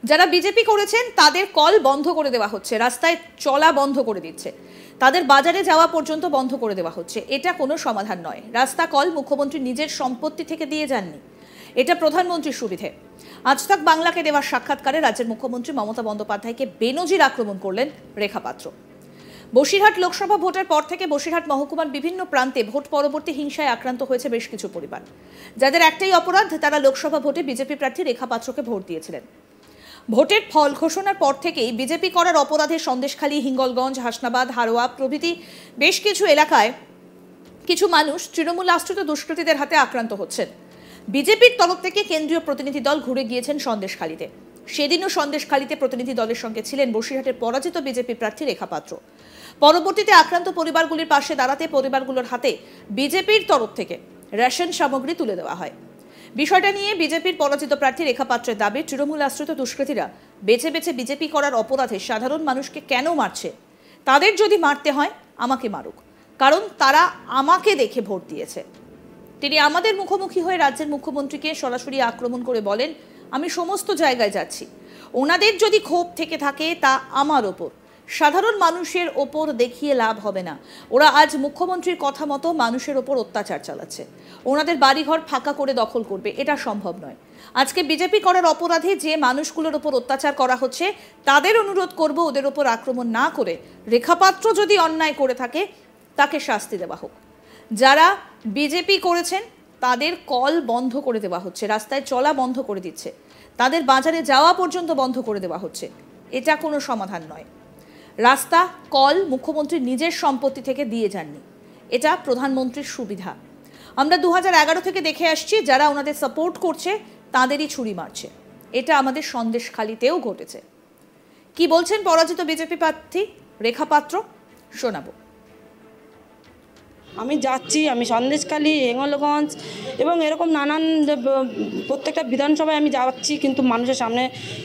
যারা বিজেপি করেছেন তাদের কল বন্ধ করে দেওয়া হচ্ছে, রাস্তায় চলা বন্ধ করে দিচ্ছে, তাদের বাজারে যাওয়া পর্যন্ত বন্ধ করে দেওয়া হচ্ছে। এটা কোনো সমাধান নয়। রাস্তা কল মুখ্যমন্ত্রী নিজের সম্পত্তি থেকে দিয়ে যাননি, এটা প্রধানমন্ত্রীর সুবিধে। আজ তাক বাংলাকে দেওয়া সাক্ষাৎকারে রাজ্যের মুখ্যমন্ত্রী মমতা বন্দ্যোপাধ্যায়কে বেনজির আক্রমণ করলেন রেখা পাত্র। বসিরহাট লোকসভা ভোটের পর থেকে বসিরহাট মহকুমার বিভিন্ন প্রান্তে ভোট পরবর্তী হিংসায় আক্রান্ত হয়েছে বেশ কিছু পরিবার, যাদের একটাই অপরাধ, তারা লোকসভা ভোটে বিজেপি প্রার্থী রেখা পাত্রকে ভোট দিয়েছিলেন। ভোটের ফল ঘোষণার পর থেকেই বিজেপি করার অপরাধে সন্দেশখালী, হিঙ্গলগঞ্জ, হাসনাবাদ, হারোয়া প্রভৃতি বেশ কিছু এলাকায় কিছু মানুষ তৃণমূল আশ্রিত দুষ্কৃতীদের হাতে আক্রান্ত হচ্ছেন। বিজেপির তরফ থেকে কেন্দ্রীয় প্রতিনিধি দল ঘুরে গিয়েছেন সন্দেশখালীতে। সেদিনও সন্দেশখালীতে প্রতিনিধি দলের সঙ্গে ছিলেন বসিরহাটের পরাজিত বিজেপি প্রার্থী রেখা পাত্র। পরবর্তীতে আক্রান্ত পরিবারগুলির পাশে দাঁড়াতে পরিবারগুলোর হাতে বিজেপির তরফ থেকে রেশন সামগ্রী তুলে দেওয়া হয়। বিষয়টা নিয়ে বিজেপির পরাজিত প্রার্থী রেখা পাত্রের দাবি, তৃণমূল আশ্রিত দুষ্কৃতীরা বেছে বেছে বিজেপি করার অপরাধে সাধারণ মানুষকে কেন মারছে? তাদের যদি মারতে হয় আমাকে মারুক, কারণ তারা আমাকে দেখে ভোট দিয়েছে। তিনি আমাদের মুখোমুখি হয়ে রাজ্যের মুখ্যমন্ত্রীকে সরাসরি আক্রমণ করে বলেন, আমি সমস্ত জায়গায় যাচ্ছি, ওনাদের যদি ক্ষোভ থেকে থাকে তা আমার ওপর, সাধারণ মানুষের ওপর দেখিয়ে লাভ হবে না। ওরা আজ মুখ্যমন্ত্রীর কথা মতো মানুষের ওপর অত্যাচার চালাচ্ছে, ওনাদের বাড়িঘর ফাঁকা করে দখল করবে, এটা সম্ভব নয়। আজকে বিজেপি করার অপরাধে যে মানুষগুলোর ওপর অত্যাচার করা হচ্ছে তাদের অনুরোধ করব ওদের ওপর আক্রমণ না করে রেখাপাত্র যদি অন্যায় করে থাকে তাকে শাস্তি দেওয়া হোক। যারা বিজেপি করেছেন তাদের কল বন্ধ করে দেওয়া হচ্ছে, রাস্তায় চলা বন্ধ করে দিচ্ছে, তাদের বাজারে যাওয়া পর্যন্ত বন্ধ করে দেওয়া হচ্ছে। এটা কোনো সমাধান নয়। রাস্তা কল মুখ্যমন্ত্রী নিজের সম্পত্তি থেকে দিয়ে যাননি, এটা প্রধানমন্ত্রীর সুবিধা। আমরা 2011 থেকে দেখে আসছি, যারা ওনাদের সাপোর্ট করছে তাদেরই ছুরি মারছে। এটা আমাদের সন্দেশখালীতেও ঘটেছে। কি বলছেন পরাজিত বিজেপি প্রার্থী রেখা পাত্র, শোনাবো। আমি যাচ্ছি, আমি সন্দেশখালী, হিঙ্গলগঞ্জ এবং এরকম নানান প্রত্যেকটা বিধানসভায় আমি যাচ্ছি, কিন্তু মানুষের সামনে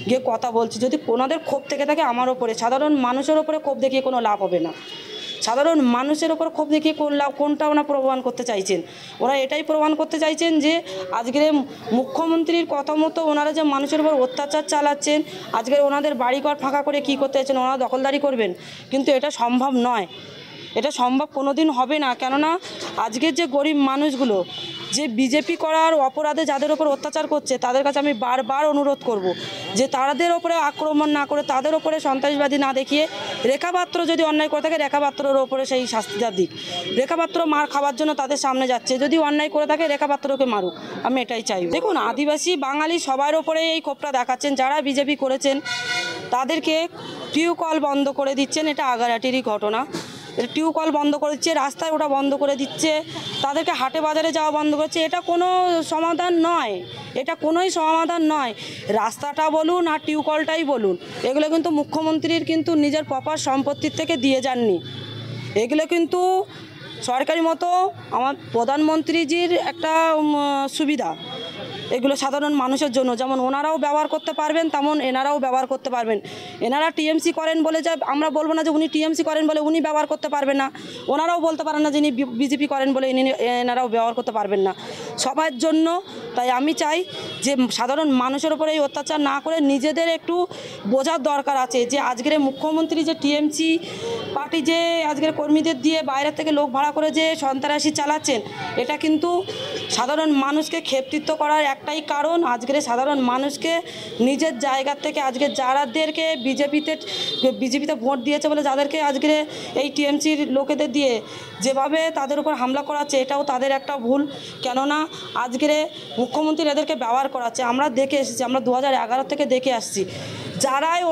গিয়ে কথা বলছি। যদি ওনাদের ক্ষোভ থেকে থাকে আমার ওপরে, সাধারণ মানুষের ওপরে ক্ষোভ দেখিয়ে কোনো লাভ হবে না। সাধারণ মানুষের ওপর ক্ষোভ দেখিয়ে কোনটা ওরা প্রমাণ করতে চাইছেন? ওরা এটাই প্রমাণ করতে চাইছেন যে আজকের মুখ্যমন্ত্রীর কথা মতো ওনারা যে মানুষের উপর অত্যাচার চালাচ্ছেন, আজকের ওনাদের বাড়িঘর ফাঁকা করে কি করতে চাইছেন? ওনারা দখলদারি করবেন, কিন্তু এটা সম্ভব নয়, এটা সম্ভব কোনো দিন হবে না। কেননা আজকের যে গরিব মানুষগুলো যে বিজেপি করার অপরাধে যাদের ওপর অত্যাচার করছে, তাদের কাছে আমি বারবার অনুরোধ করব যে তাদের ওপরে আক্রমণ না করে, তাদের ওপরে সন্ত্রাসবাদী না দেখিয়ে রেখা পাত্র যদি অন্যায় করে থাকে রেখা পাত্রের ওপরে সেই শাস্তিটা দিক। রেখা পাত্র মার খাওয়ার জন্য তাদের সামনে যাচ্ছে, যদি অন্যায় করে থাকে রেখা পাত্রকে মারুক, আমি এটাই চাই। দেখুন, আদিবাসী বাঙালি সবার ওপরে এই ক্ষোভটা দেখাচ্ছেন। যারা বিজেপি করেছেন তাদেরকে টিউকল বন্ধ করে দিচ্ছেন, এটা আগারাটিরই ঘটনা। টিউকল বন্ধ করে দিচ্ছে, রাস্তায় ওটা বন্ধ করে দিচ্ছে, তাদেরকে হাটে বাজারে যাওয়া বন্ধ করছে। এটা কোনো সমাধান নয়, এটা কোনোই সমাধান নয়। রাস্তাটা বলুন আর টিউকলটাই বলুন, এগুলো কিন্তু মুখ্যমন্ত্রীর কিন্তু নিজের প্রপার সম্পত্তির থেকে দিয়ে যাননি। এগুলো কিন্তু সরকারি মতো আমার প্রধানমন্ত্রীজির একটা সুবিধা। এগুলো সাধারণ মানুষের জন্য, যেমন ওনারাও ব্যবহার করতে পারবেন তেমন এনারাও ব্যবহার করতে পারবেন। এনারা টিএমসি করেন বলে যে আমরা বলবো না যে উনি টিএমসি করেন বলে উনি ব্যবহার করতে পারবেন না, ওনারাও বলতে পারেন না যিনি বিজেপি করেন বলে এনারাও ব্যবহার করতে পারবেন না, সবার জন্য। তাই আমি চাই যে সাধারণ মানুষের উপরে এই অত্যাচার না করে নিজেদের একটু বোঝার দরকার আছে যে আজকের মুখ্যমন্ত্রী যে টিএমসি পার্টি যে আজকের কর্মীদের দিয়ে বাইরের থেকে লোক ভাড়া করে যে সন্ত্রাসী চালাচ্ছেন, এটা কিন্তু সাধারণ মানুষকে ক্ষেপৃত্ত করার একটাই কারণ। আজকের সাধারণ মানুষকে নিজের জায়গা থেকে আজকে যারাদেরকে বিজেপিতে ভোট দিয়েছে বলে যাদেরকে আজকের এই টিএমসির লোকেদের দিয়ে যেভাবে তাদের উপর হামলা করাচ্ছে, এটাও তাদের একটা ভুল। কেননা আজকের মুখ্যমন্ত্রী এদেরকে ব্যবহার করাচ্ছে। আমরা দেখে এসেছি, আমরা 2011 থেকে দেখে আসছি, যারাই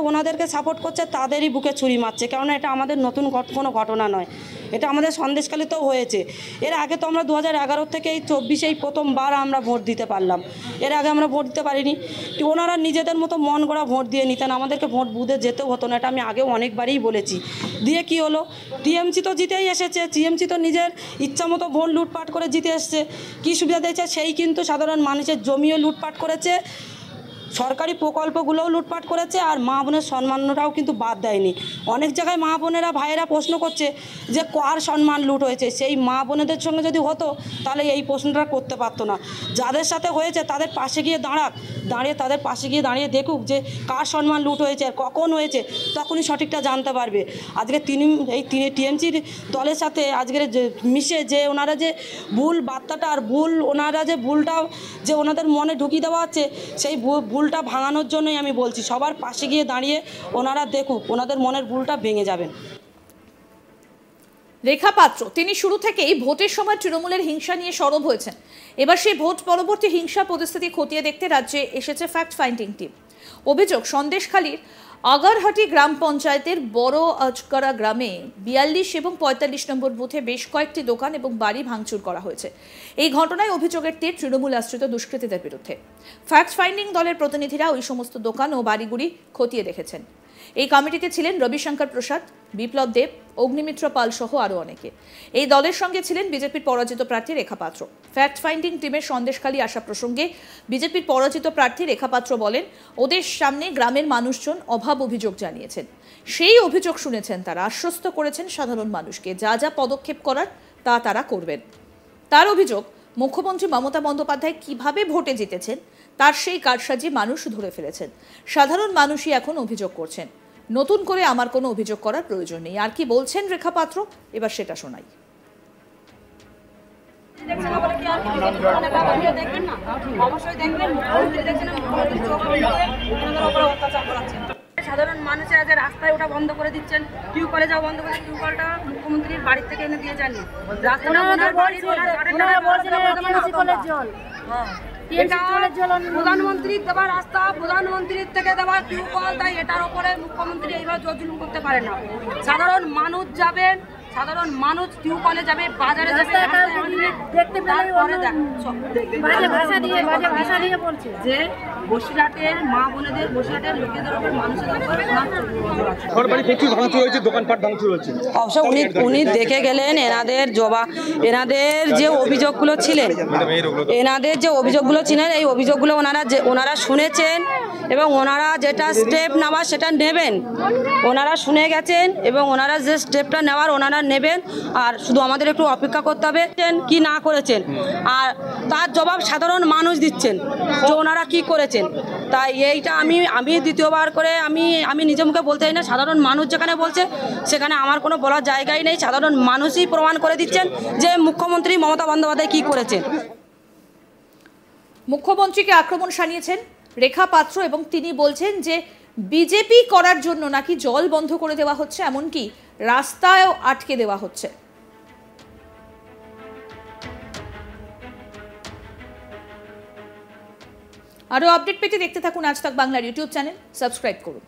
ওনাদেরকে সাপোর্ট করছে তাদেরই বুকে ছুরি মারছে। কেননা এটা আমাদের নতুন কোনো ঘটনা নয়, এটা আমাদের সন্দেশখালীতেও হয়েছে। এর আগে তো আমরা 2011 থেকে এই 24 প্রথমবার আমরা ভোট দিতে পারলাম, এর আগে আমরা ভোট দিতে পারিনি। ওনারা নিজেদের মতো মন গড়া ভোট দিয়ে নিতেন, আমাদেরকে ভোট বুথে যেতেও হতো না। এটা আমি আগে অনেকবারই বলেছি। দিয়ে কি হলো? টিএমসি তো জিতেই এসেছে, টিএমসি তো নিজের ইচ্ছা মতো ভোট লুটপাট করে জিতে এসছে। কী সুবিধা দিয়েছে? সেই কিন্তু সাধারণ মানুষের জমিও লুটপাট করেছে, সরকারি প্রকল্পগুলোও লুটপাট করেছে, আর মা বোনের সম্মানটাও কিন্তু বাদ দেয়নি। অনেক জায়গায় মা বোনেরা ভাইয়েরা প্রশ্ন করছে যে কার সম্মান লুট হয়েছে। সেই মা বোনেদের সঙ্গে যদি হতো তাহলে এই প্রশ্নটা করতে পারতো না। যাদের সাথে হয়েছে তাদের পাশে গিয়ে দাঁড়িয়ে তাদের পাশে গিয়ে দাঁড়িয়ে দেখুক যে কার সম্মান লুট হয়েছে আর কখন হয়েছে, তখনই সঠিকটা জানতে পারবে। আজকে এই টিএমসির দলের সাথে আজকের মিশে যে ওনারা যে ভুল বার্তাটা আর ওনারা যে ভুলটাও যে ওনাদের মনে ঢুকিয়ে দেওয়া হচ্ছে, সেই ভুলটা ভাঙানোর জন্যই আমি বলছি সবার পাশে গিয়ে দাঁড়িয়ে ওনারা দেখুক, ওনাদের মনের ভুলটা ভেঙে যাবেন। রেখা পাত্র তিনি শুরু থেকেই ভোটের সময় তৃণমূলের হিংসা নিয়ে সরব হয়েছেন। এবার সেই ভোট পরবর্তী হিংসা পরিস্থিতি খতিয়ে দেখতে রাজ্যে এসেছে ফ্যাক্ট ফাইন্ডিং টিম। অভিযোগ, সন্দেশখালীর আগারহাটি গ্রাম পঞ্চায়েতের বড় আজকরা গ্রামে 42 এবং 45 নম্বর বুথে বেশ কয়েকটি দোকান এবং বাড়ি ভাঙচুর করা হয়েছে। এই ঘটনায় অভিযোগের তীর তৃণমূল আশ্রিত দুষ্কৃতীদের বিরুদ্ধে। ফ্যাক্ট ফাইন্ডিং দলের প্রতিনিধিরা ওই সমস্ত দোকান ও বাড়িগুলি খতিয়ে দেখেছেন। এই কমিটিতে ছিলেন রবিশঙ্কর প্রসাদ, বিপ্লব দেব, অগ্নিমিত্র পাল সহ আরও অনেকে। এই দলের সঙ্গে ছিলেন বিজেপির পরাজিত প্রার্থী রেখা পাত্র। ফ্যাক্ট ফাইন্ডিং টিমের সন্দেশখালী আসা প্রসঙ্গে বিজেপির পরাজিত প্রার্থী রেখা পাত্র বলেন, ওদের সামনে গ্রামের মানুষজন অভাব অভিযোগ জানিয়েছেন। সেই অভিযোগ শুনেছেন তারা, আশ্বস্ত করেছেন সাধারণ মানুষকে যা যা পদক্ষেপ করার তা তারা করবেন। তার অভিযোগ, মুখ্যমন্ত্রী মমতা বন্দ্যোপাধ্যায় কিভাবে ভোটে জিতেছেন তার সেই কারসাজি মানুষ ধরে ফেলেছেন। সাধারণ মানুষই এখন অভিযোগ করছেন। নতুন করে আমার কোনো অভিযোগ করার প্রয়োজন নেই। আর কি বলছেন রেখা পাত্র, এবার সেটা শোনাই। সাধারণ মানুষের আজ রাস্তায় ওটা বন্ধ করে দিচ্ছেন, টিউবওয়েলে যাওয়া বন্ধ করে, টিউবওয়েলটা মুখ্যমন্ত্রীর বাড়ির থেকে এনে দিয়ে যাননি। রাস্তাটা প্রধানমন্ত্রীর দেওয়া রাস্তা, প্রধানমন্ত্রীর থেকে দেওয়া টিউবওয়েল, তাই এটার উপরে মুখ্যমন্ত্রী এইভাবে জোর জুলুম করতে পারে না। সাধারণ মানুষ যাবেন, সাধারণ মানুষ টিউবওয়েলে যাবে, বাজারে যাবে, দেখতে বলছে যে বসিরহাটের মা বোনেদের, বসিরহাটের লোকেদের উপর মানুষের অবশ্য উনি দেখে গেলেন। এনাদের যে অভিযোগগুলো ছিলেন, এই অভিযোগগুলো ওনারা শুনেছেন এবং ওনারা যেটা স্টেপ নেওয়ার সেটা নেবেন। ওনারা শুনে গেছেন এবং ওনারা যে স্টেপটা নেওয়ার ওনারা নেবেন। আর শুধু আমাদের একটু অপেক্ষা করতে হবে কি না করেছেন, আর তার জবাব সাধারণ মানুষ দিচ্ছেন যে ওনারা কি করেছেন। তাই এইটা আমি দ্বিতীয়বার করে আমি নিজে মুখে বলতে চাই না। সাধারণ মানুষ যেখানে বলছে সেখানে আমার কোনো বলার জায়গাই নেই। সাধারণ মানুষই প্রমাণ করে দিচ্ছেন যে মুখ্যমন্ত্রী মমতা বন্দ্যোপাধ্যায় কি করেছেন। মুখ্যমন্ত্রীকে আক্রমণ শানিয়েছেন রেখা পাত্র এবং তিনি বলছেন যে বিজেপি করার জন্য নাকি জল বন্ধ করে দেওয়া হচ্ছে, এমনকি রাস্তায়ও আটকে দেওয়া হচ্ছে। আরো আপডেট পেতে দেখতে থাকুন আজ তাক বাংলার ইউটিউব চ্যানেল, সাবস্ক্রাইব করুন।